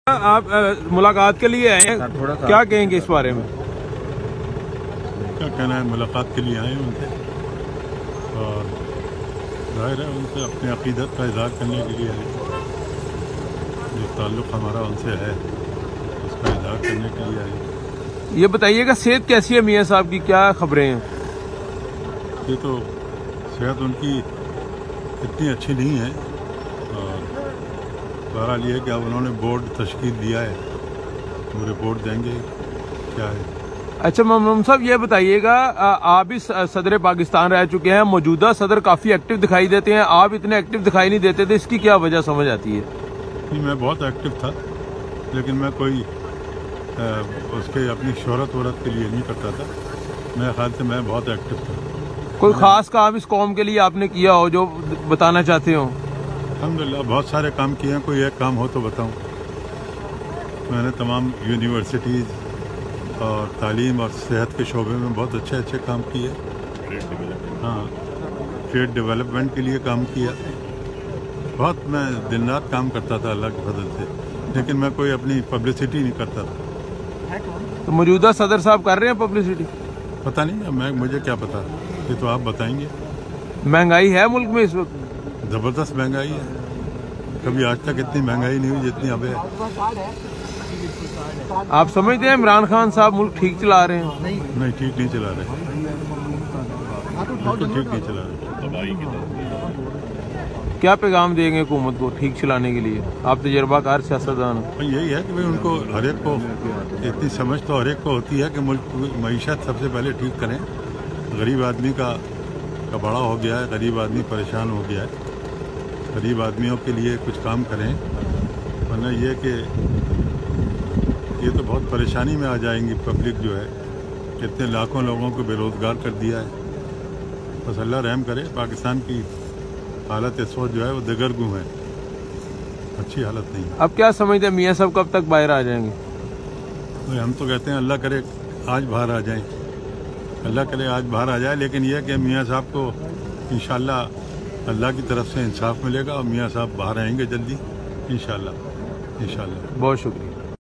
आप मुलाकात के लिए आए हैं, क्या कहेंगे इस बारे में? क्या कहना है, मुलाकात के लिए आए हैं उनसे और जाहिर है उनसे अपने अकीदत का इज़हार करने के लिए आए, जो ताल्लुक़ हमारा उनसे है उसका इज़हार करने के लिए आए। ये बताइएगा सेहत कैसी है मियाँ साहब की, क्या खबरें हैं? ये तो सेहत उनकी इतनी अच्छी नहीं है और बहरहाल ये है कि अब उन्होंने बोर्ड तश्कील दिया है, वो रिपोर्ट देंगे क्या है। अच्छा मोहम्मद साहब ये बताइएगा, आप भी सदर पाकिस्तान रह चुके हैं, मौजूदा सदर काफ़ी एक्टिव दिखाई देते हैं, आप इतने एक्टिव दिखाई नहीं देते थे, इसकी क्या वजह समझ आती है? नहीं, मैं बहुत एक्टिव था लेकिन मैं कोई उसके अपनी शोहरत वोहरत के लिए नहीं करता था। मेरे ख्याल से मैं बहुत एक्टिव था। कोई ख़ास काम इस कौम के लिए आपने किया हो जो बताना चाहते हो? अल्हम्दुलिल्लाह बहुत सारे काम किए हैं, कोई एक काम हो तो बताऊं। मैंने तमाम यूनिवर्सिटीज़ और तालीम और सेहत के शोबे में बहुत अच्छे काम किए। हाँ, ट्रेड डेवलपमेंट के लिए काम किया। बहुत मैं दिन रात काम करता था अल्लाह के फजल से, लेकिन मैं कोई अपनी पब्लिसिटी नहीं करता था। तो मौजूदा सदर साहब कर रहे हैं पब्लिसिटी? पता नहीं, मुझे क्या पता, ये तो आप बताएंगे। महंगाई है मुल्क में इस वक्त? ज़बरदस्त महंगाई है, कभी आज तक इतनी महंगाई नहीं हुई जितनी अब है। आप समझते हैं इमरान खान साहब मुल्क ठीक चला रहे हैं? नहीं, ठीक नहीं चला रहे, बिल्कुल ठीक नहीं चला रहे। क्या पैगाम देंगे हुकूमत को ठीक चलाने के लिए? आप तजर्बाकार सियासतदान हो। यही है कि भाई उनको हर एक को इतनी समझ तो हर एक को होती है कि मुल्क मईशत सबसे पहले ठीक करें। गरीब आदमी का बड़ा हो गया है, गरीब आदमी परेशान हो गया है, गरीब आदमियों के लिए कुछ काम करें, वरना ये कि ये तो बहुत परेशानी में आ जाएंगी पब्लिक जो है। कितने लाखों लोगों को बेरोज़गार कर दिया है। बस अल्लाह रहम करे। पाकिस्तान की हालत इस वक्त जो है वो दगरगू है, अच्छी हालत नहीं है। अब क्या समझते हैं मियाँ साहब कब तक बाहर आ जाएंगे? तो हम तो कहते हैं अल्लाह करे आज बाहर आ जाएं, अल्लाह करे आज बाहर आ जाए, लेकिन यह कि मियाँ साहब को इंशाल्लाह अल्लाह की तरफ से इंसाफ मिलेगा और मियाँ साहब बाहर आएंगे जल्दी इंशाल्लाह। बहुत शुक्रिया।